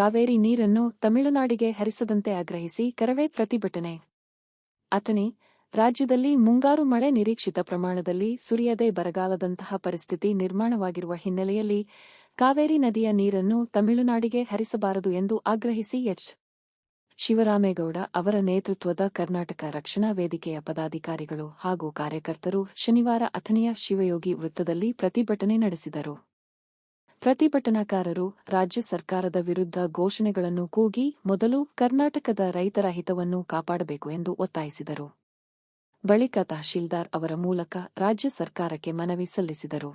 ಕಾವೇರಿ ನೀರನ್ನು ತಮಿಳುನಾಡಿಗೆ ಹರಿಸದಂತೆ ಆಗ್ರಹಿಸಿ ಕರವೇ ಪ್ರತಿಭಟನೆ. ಅಥಣಿ ರಾಜ್ಯದಲ್ಲಿ ಮುಂಗಾರು ಮಳೆ ನಿರೀಕ್ಷಿತ ಪ್ರಮಾಣದಲ್ಲಿ ಸುರಿಯದೆ ಬರಗಾಲದಂತಹ ಪರಿಸ್ಥಿತಿ ನಿರ್ಮಾಣವಾಗಿರುವ ಹಿನ್ನೆಲೆಯಲ್ಲಿ ಕಾವೇರಿ ನದಿಯ ನೀರನ್ನು ತಮಿಳುನಾಡಿಗೆ ಹರಿಸಬಾರದು ಎಂದು ಆಗ್ರಹಿಸಿ ಎಚ್. ಶಿವರಾಮೇಗೌಡ ಅವರ ನೇತೃತ್ವದ ಕರ್ನಾಟಕ ರಕ್ಷಣಾ ವೇದಿಕೆಯ ಪದಾಧಿಕಾರಿಗಳು ಹಾಗೂ ಕಾರ್ಯಕರ್ತರು ಶನಿವಾರ ಅಥಣಿಯ ಶಿವಯೋಗಿ ವೃತ್ತದಲ್ಲಿ ಪ್ರತಿಭಟನೆ ನಡೆಸಿದರು. ಪ್ರತಿಭಟನಾಕಾರರು ರಾಜ್ಯ ಸರ್ಕಾರದ ವಿರುದ್ಧ ಘೋಷಣೆಗಳನ್ನು ಕೂಗಿ ಮೊದಲು ಕರ್ನಾಟಕದ ರೈತರ ಹಿತವನ್ನು ಕಾಪಾಡಬೇಕು ಎಂದು ಒತ್ತಾಯಿಸಿದರು. ಬಳಿಕ ತಹಶೀಲ್ದಾರ್ ಅವರ ಮೂಲಕ ರಾಜ್ಯ ಸರ್ಕಾರಕ್ಕೆ ಮನವಿ ಸಲ್ಲಿಸಿದರು.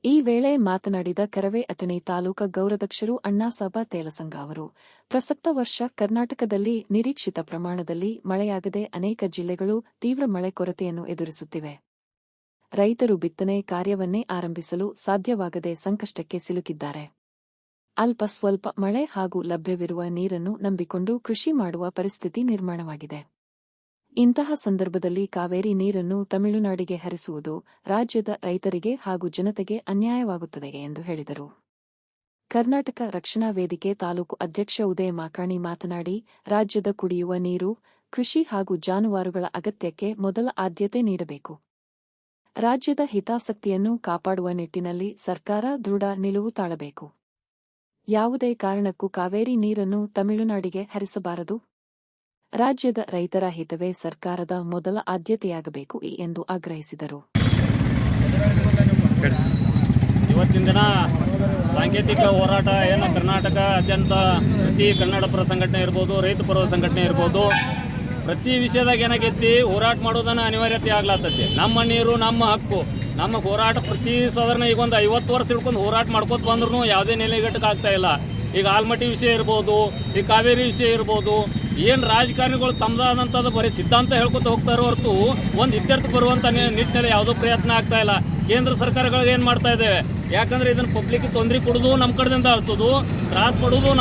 ಈ ವೇಳೆ ಮಾತನಾಡಿದ ಕರವೇ ಅಥಣಿ ತಾಲೂಕಾ ಗೌರವಾಧ್ಯಕ್ಷರು ಅಣ್ಣಾಸಾಬ ತೇಲಸಂಗ ಅವರು, ಪ್ರಸಕ್ತ ವರ್ಷ ಕರ್ನಾಟಕದಲ್ಲಿ ನಿರೀಕ್ಷಿತ ಪ್ರಮಾಣದಲ್ಲಿ ಮಳೆಯಾಗದೆ ಅನೇಕ ಜಿಲ್ಲೆಗಳು ತೀವ್ರ ಮಳೆ ಕೊರತೆಯನ್ನು ಎದುರಿಸುತ್ತಿವೆ. ರೈತರು ಬಿತ್ತನೆ ಕಾರ್ಯವನ್ನೇ ಆರಂಭಿಸಲು ಸಾಧ್ಯವಾಗದೆ ಸಂಕಷ್ಟಕ್ಕೆ ಸಿಲುಕಿದ್ದಾರೆ. ಅಲ್ಪ ಸ್ವಲ್ಪ ಮಳೆ ಹಾಗೂ ಲಭ್ಯವಿರುವ ನೀರನ್ನು ನಂಬಿಕೊಂಡು ಕೃಷಿ ಮಾಡುವ ಪರಿಸ್ಥಿತಿ ನಿರ್ಮಾಣವಾಗಿದೆ. ಇಂತಹ ಸಂದರ್ಭದಲ್ಲಿ ಕಾವೇರಿ ನೀರನ್ನು ತಮಿಳುನಾಡಿಗೆ ಹರಿಸುವುದು ರಾಜ್ಯದ ರೈತರಿಗೆ ಹಾಗೂ ಜನತೆಗೆ ಅನ್ಯಾಯವಾಗುತ್ತದೆ ಎಂದು ಹೇಳಿದರು. ಕರ್ನಾಟಕ ರಕ್ಷಣಾ ವೇದಿಕೆ ತಾಲೂಕು ಅಧ್ಯಕ್ಷ ಉದಯ ಮಾಕಾಣಿ ಮಾತನಾಡಿ, ರಾಜ್ಯದ ಕುಡಿಯುವ ನೀರು, ಕೃಷಿ ಹಾಗೂ ಜಾನುವಾರುಗಳ ಅಗತ್ಯಕ್ಕೆ ಮೊದಲ ಆದ್ಯತೆ ನೀಡಬೇಕು. ರಾಜ್ಯದ ಹಿತಾಸಕ್ತಿಯನ್ನು ಕಾಪಾಡುವ ನಿಟ್ಟಿನಲ್ಲಿ ಸರ್ಕಾರ ದೃಢ ನಿಲುವು ತಾಳಬೇಕು. ಯಾವುದೇ ಕಾರಣಕ್ಕೂ ಕಾವೇರಿ ನೀರನ್ನು ತಮಿಳುನಾಡಿಗೆ ಹರಿಸಬಾರದು. ರಾಜ್ಯದ ರೈತರ ಹಿತವೇ ಸರ್ಕಾರದ ಮೊದಲ ಆದ್ಯತೆಯಾಗಬೇಕು ಎಂದು ಆಗ್ರಹಿಸಿದರು. ಇವತ್ತಿನ ದಿನ ಸಾಂಕೇತಿಕ ಹೋರಾಟ ಏನು ಕರ್ನಾಟಕದಾದ್ಯಂತ ಪ್ರತಿ ಕನ್ನಡಪರ ಸಂಘಟನೆ ಇರ್ಬೋದು, ರೈತ ಪರ ಸಂಘಟನೆ ಇರ್ಬೋದು, ಪ್ರತಿ ವಿಷಯದಾಗ ಏನಾಗೈತಿ ಹೋರಾಟ ಮಾಡೋದನ್ನ ಅನಿವಾರ್ಯತೆ ಆಗ್ಲಾತೈತಿ. ನಮ್ಮ ನೀರು ನಮ್ಮ ಹಕ್ಕು, ನಮ್ಮ ಹೋರಾಟ ಪ್ರತಿ ಸಾಧಾರಣ ಈಗ ಒಂದು 50 ವರ್ಷ ಹಿಡ್ಕೊಂಡು ಹೋರಾಟ ಮಾಡ್ಕೊತ ಬಂದ್ರೂ ಯಾವುದೇ ನೆಲೆಗಟ್ಟಕ್ಕೆ ಆಗ್ತಾ ಇಲ್ಲ. ಈಗ ಆಲ್ಮಟ್ಟಿ ವಿಷಯ ಇರ್ಬೋದು, ಈ ಕಾವೇರಿ ವಿಷಯ ಇರ್ಬೋದು, ಏನು ರಾಜಕಾರಣಿಗಳು ತಮ್ಮದಾದಂಥದ್ದು ಬರೀ ಸಿದ್ಧಾಂತ ಹೇಳ್ಕೊತ ಹೋಗ್ತಾರೋ ಹೊರತು ಒಂದು ಇತ್ಯರ್ಥ ಬರುವಂಥ ನಿಟ್ಟಿನಲ್ಲಿ ಯಾವುದೋ ಪ್ರಯತ್ನ ಆಗ್ತಾ ಇಲ್ಲ. ಕೇಂದ್ರ ಸರ್ಕಾರಗಳಿಗೆ ಏನು ಮಾಡ್ತಾ ಇದ್ದೇವೆ, ಯಾಕಂದ್ರೆ ಇದನ್ನು ಪಬ್ಲಿಕ್ ತೊಂದರೆ ಕೊಡೋದು ನಮ್ಮ ಕಡೆದಿಂದ ಅಳ್ಸೋದು, ತ್ರಾಸ ಪಡೋದು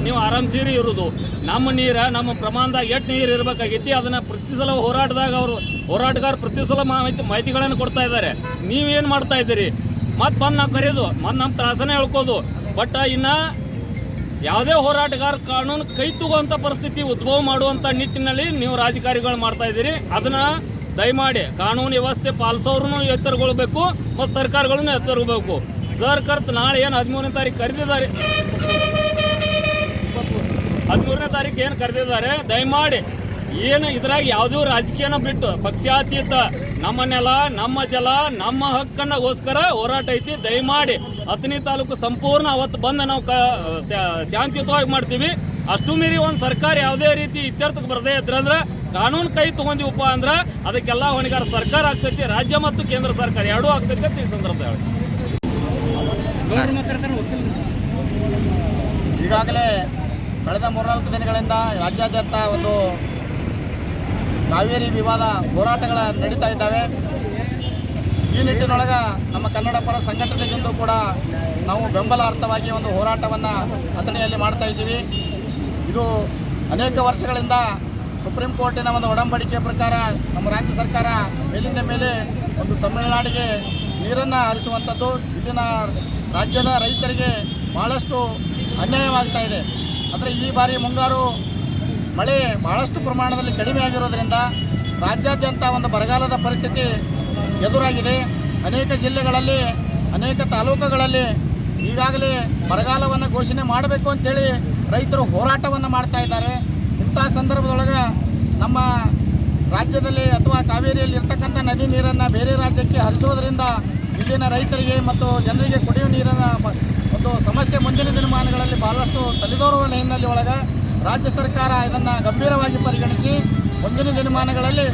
ನೀವು ಆರಾಮ್ಸೀರಿ ಇರೋದು. ನಮ್ಮ ನೀರು ನಮ್ಮ ಪ್ರಮಾಣದಾಗ ಎಷ್ಟು ನೀರು ಇರಬೇಕಾಗೈತಿ ಅದನ್ನು ಪ್ರತಿ ಸಲ ಹೋರಾಟದಾಗ ಹೋರಾಟಗಾರ ಪ್ರತಿ ಸಲ ಮಾಹಿತಿಗಳನ್ನು ಕೊಡ್ತಾ ಇದ್ದಾರೆ. ನೀವೇನು ಮಾಡ್ತಾ ಇದ್ದೀರಿ? ಮತ್ತೆ ಬಂದು ನಾವು ಕರೆಯೋದು, ಮತ್ತೆ ನಮ್ಮ ತ್ರಾಸನೇ ಹೇಳ್ಕೋದು. ಬಟ್ ಇನ್ನು ಯಾವುದೇ ಹೋರಾಟಗಾರ ಕಾನೂನು ಕೈ ತಗೋಂಥ ಪರಿಸ್ಥಿತಿ ಉದ್ಭವ ಮಾಡುವಂಥ ನಿಟ್ಟಿನಲ್ಲಿ ನೀವು ರಾಜಕಾರಿಗಳು ಮಾಡ್ತಾ ಇದ್ದೀರಿ. ಅದನ್ನು ದಯಮಾಡಿ ಕಾನೂನು ವ್ಯವಸ್ಥೆ ಪಾಲಿಸೋರು ಎಚ್ಚರಗೊಳ್ಬೇಕು ಮತ್ತು ಸರ್ಕಾರಗಳನ್ನು ಎಚ್ಚರಗೊಳ್ಬೇಕು. ಸರ್ಕಾರ ನಾಳೆ ಏನು 13ನೇ ತಾರೀಕು ಕರೆದಿದ್ದಾರೆ, 13ನೇ ತಾರೀಕು ಏನು ಕರೆದಿದ್ದಾರೆ, ದಯಮಾಡಿ ಏನು ಇದ್ರಾಗ ಯಾವುದೂ ರಾಜಕೀಯನ ಬಿಟ್ಟು ಪಕ್ಷಾತೀತ ನಮ್ಮ ನೆಲ, ನಮ್ಮ ಜಲ, ನಮ್ಮ ಹಕ್ಕನ್ನಗೋಸ್ಕರ ಹೋರಾಟ ಐತಿ. ದಯಮಾಡಿ ಅಥಣಿ ತಾಲೂಕು ಸಂಪೂರ್ಣ ಅವತ್ತು ಬಂದು ನಾವು ಶಾಂತಿಯುತವಾಗಿ ಮಾಡ್ತೀವಿ. ಅಷ್ಟು ಮೀರಿ ಒಂದು ಸರ್ಕಾರ ಯಾವುದೇ ರೀತಿ ಇತ್ಯರ್ಥಕ್ಕೆ ಬರದೇ ಇದ್ರಂದ್ರೆ ಕಾನೂನು ಕೈ ತೊಗೊಂಡಿವಪ್ಪ ಅಂದ್ರೆ ಅದಕ್ಕೆಲ್ಲ ಹೊಣೆಗಾರ ಸರ್ಕಾರ ಆಗ್ತೈತಿ, ರಾಜ್ಯ ಮತ್ತು ಕೇಂದ್ರ ಸರ್ಕಾರ ಎರಡೂ ಆಗ್ತೈತಿ ಅಂತ ಈ ಸಂದರ್ಭದಲ್ಲಿ. ಈಗಾಗಲೇ ಕಳೆದ 3-4 ದಿನಗಳಿಂದ ರಾಜ್ಯಾದ್ಯಂತ ಒಂದು ಕಾವೇರಿ ವಿವಾದ ಹೋರಾಟಗಳ ನಡೀತಾ ಇದ್ದಾವೆ. ಈ ನಿಟ್ಟಿನೊಳಗೆ ನಮ್ಮ ಕನ್ನಡ ಪರ ಸಂಘಟನೆಗಿಂದು ಕೂಡ ನಾವು ಬೆಂಬಲಾರ್ಥವಾಗಿ ಒಂದು ಹೋರಾಟವನ್ನು ಅಥಣಿಯಲ್ಲಿ ಮಾಡ್ತಾ ಇದ್ದೀವಿ. ಇದು ಅನೇಕ ವರ್ಷಗಳಿಂದ ಸುಪ್ರೀಂ ಕೋರ್ಟಿನ ಒಂದು ಒಡಂಬಡಿಕೆ ಪ್ರಕಾರ ನಮ್ಮ ರಾಜ್ಯ ಸರ್ಕಾರ ಮೇಲಿಂದ ಮೇಲೆ ಒಂದು ತಮಿಳುನಾಡಿಗೆ ನೀರನ್ನು ಹರಿಸುವಂಥದ್ದು ಇಲ್ಲಿನ ರಾಜ್ಯದ ರೈತರಿಗೆ ಭಾಳಷ್ಟು ಅನ್ಯಾಯವಾಗ್ತಾ ಇದೆ. ಅಂದರೆ ಈ ಬಾರಿ ಮುಂಗಾರು ಮಳೆ ಭಾಳಷ್ಟು ಪ್ರಮಾಣದಲ್ಲಿ ಕಡಿಮೆ ಆಗಿರೋದ್ರಿಂದ ರಾಜ್ಯಾದ್ಯಂತ ಒಂದು ಬರಗಾಲದ ಪರಿಸ್ಥಿತಿ ಎದುರಾಗಿದೆ. ಅನೇಕ ಜಿಲ್ಲೆಗಳಲ್ಲಿ, ಅನೇಕ ತಾಲೂಕುಗಳಲ್ಲಿ ಈಗಾಗಲೇ ಬರಗಾಲವನ್ನು ಘೋಷಣೆ ಮಾಡಬೇಕು ಅಂತೇಳಿ ರೈತರು ಹೋರಾಟವನ್ನು ಮಾಡ್ತಾ ಇದ್ದಾರೆ. ಇಂಥ ಸಂದರ್ಭದೊಳಗೆ ನಮ್ಮ ರಾಜ್ಯದಲ್ಲಿ ಅಥವಾ ಕಾವೇರಿಯಲ್ಲಿ ಇರ್ತಕ್ಕಂಥ ನದಿ ನೀರನ್ನು ಬೇರೆ ರಾಜ್ಯಕ್ಕೆ ಹರಿಸೋದ್ರಿಂದ ಇಲ್ಲಿನ ರೈತರಿಗೆ ಮತ್ತು ಜನರಿಗೆ ಕುಡಿಯುವ ನೀರಿನ ಒಂದು ಸಮಸ್ಯೆ ಮುಂದಿನ ದಿನಮಾನಗಳಲ್ಲಿ ಭಾಳಷ್ಟು ತಲೆದೋರುವ ಹಿನ್ನೆಲೆ ಒಳಗೆ ರಾಜ್ಯ ಸರ್ಕಾರ ಇದನ್ನು ಗಂಭೀರವಾಗಿ ಪರಿಗಣಿಸಿ ಮುಂದಿನ ದಿನಮಾನಗಳಲ್ಲಿ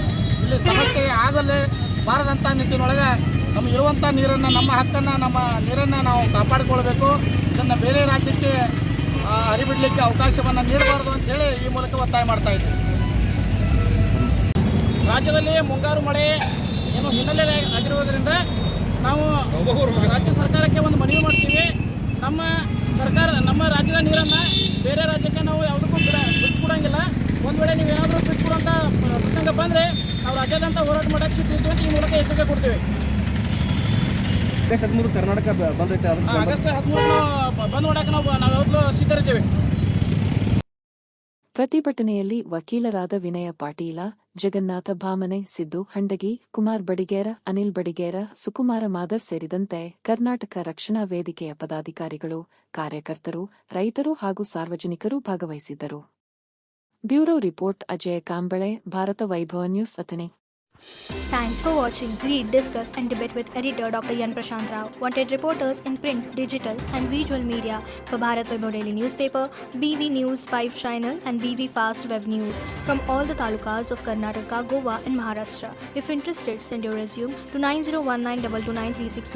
ಇಲ್ಲಿ ಸಮಸ್ಯೆ ಆಗಲೇ ಬಾರದಂಥ ನಿಟ್ಟಿನೊಳಗೆ ನಮಗೆ ಇರುವಂಥ ನೀರನ್ನು, ನಮ್ಮ ಹಕ್ಕನ್ನು, ನಮ್ಮ ನೀರನ್ನು ನಾವು ಕಾಪಾಡಿಕೊಳ್ಬೇಕು. ಇದನ್ನು ಬೇರೆ ರಾಜ್ಯಕ್ಕೆ ಹರಿಬಿಡಲಿಕ್ಕೆ ಅವಕಾಶವನ್ನು ನೀಡಬಾರ್ದು ಅಂತೇಳಿ ಈ ಮೂಲಕ ಒತ್ತಾಯ ಮಾಡ್ತಾ ಇದ್ದೀವಿ. ರಾಜ್ಯದಲ್ಲಿ ಮುಂಗಾರು ಮಳೆ ಏನು ಹಿನ್ನೆಲೆ ಆಗಿರುವುದರಿಂದ ನಾವು ರಾಜ್ಯ ಸರ್ಕಾರಕ್ಕೆ ಒಂದು ಮನವಿ ಮಾಡ್ತೀವಿ. ನಮ್ಮ ಸರ್ಕಾರ ನಮ್ಮ ರಾಜ್ಯದ ನೀರನ್ನು ಬೇರೆ ರಾಜ್ಯಕ್ಕೆ ನಾವು ಯಾವುದಕ್ಕೂ ಬಿಟ್ಕೊಡಂಗಿಲ್ಲ. ಒಂದು ವೇಳೆ ನೀವೇನಾದರೂ ಬಿಟ್ಕೊಡೋಂಥ ಪ್ರಸಂಗ ಬಂದರೆ ನಾವು ರಾಜ್ಯಾದ್ಯಂತ ಹೋರಾಟ ಮಾಡೋಕ್ಕೆ ಸಿಗ್ತೀವಿ ಅಂತ ಈ ಮೂಲಕ ಎಚ್ಚರಿಕೆ ಕೊಡ್ತೀವಿ. ಆಗಸ್ಟ್ 13 ಕರ್ನಾಟಕ ಬಂದೈತೆ. ಆಗಸ್ಟ್ 13 ಬಂದ್ ಮಾಡೋಕೆ ನಾವು ಯಾವತ್ತೂ ಸಿದ್ಧರಿದ್ದೀವಿ. ಪ್ರತಿಭಟನೆಯಲ್ಲಿ ವಕೀಲರಾದ ವಿನಯ ಪಾಟೀಲ, ಜಗನ್ನಾಥ ಭಾಮನೆ, ಸಿದ್ದು ಹಂಡಗಿ, ಕುಮಾರ್ ಬಡಿಗೇರ, ಅನಿಲ್ ಬಡಿಗೇರ, ಸುಕುಮಾರ ಮಾದರ್ ಸೇರಿದಂತೆ ಕರ್ನಾಟಕ ರಕ್ಷಣಾ ವೇದಿಕೆಯ ಪದಾಧಿಕಾರಿಗಳು, ಕಾರ್ಯಕರ್ತರು, ರೈತರು ಹಾಗೂ ಸಾರ್ವಜನಿಕರು ಭಾಗವಹಿಸಿದ್ದರು. ಬ್ಯೂರೋ ರಿಪೋರ್ಟ್ ಅಜಯ ಕಾಂಬಳೆ, ಭಾರತ ವೈಭವ news, Athani. Thanks for watching. Read, discuss and debate with editor Dr. Yan Prashant Rao. Wanted reporters in print, digital and visual media for Bharat Vaibhav Daily Newspaper, BV News 5 Channel and BV Fast Web News from all the talukas of Karnataka, Goa and Maharashtra. If interested, send your resume to 9019229369.